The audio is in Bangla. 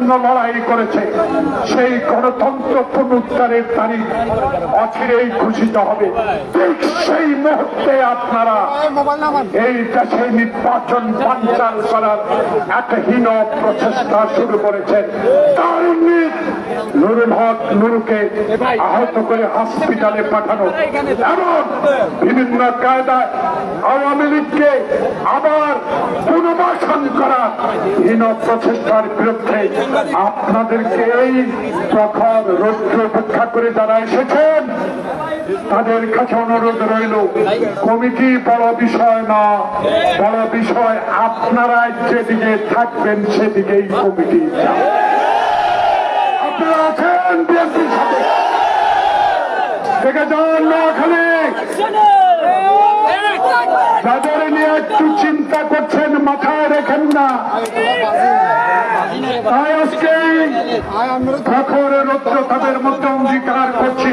জন্য লড়াই করেছে, সেই গণতন্ত্র পুনরুদ্ধারের তারিখ অচিরেই ঘোষিত হবে। ঠিক সেই মুহূর্তে আপনারা এই দেশে নির্বাচন বানচাল করার একটা হীন প্রচেষ্টা শুরু করেছেন। তার ইঙ্গিত নুরুল হক নুরুকে আহত করে হসপিটালে পাঠানো এবং বিভিন্ন কায়দায় আওয়ামী লীগকে আবার পুনর্বাসন করা হীন প্রচেষ্টার বিরুদ্ধে আপনাদেরকে এই প্রখর রৌদ্র উপেক্ষা করে যারা এসেছেন তাদের কাছে অনুরোধ রইল, কমিটি বড় বিষয় না, বড় বিষয় আপনারা যেদিকে থাকবেন সেদিকেই কমিটি। আপনারা আছেন বিএনপির সাথে, দেখে যান নোয়াখালী যাদের নিয়ে একটু চিন্তা করছেন মাথায় রেখেন না। তাই আজকে প্রখর রৌদ্র তাদের মধ্যে অঙ্গীকার করছি।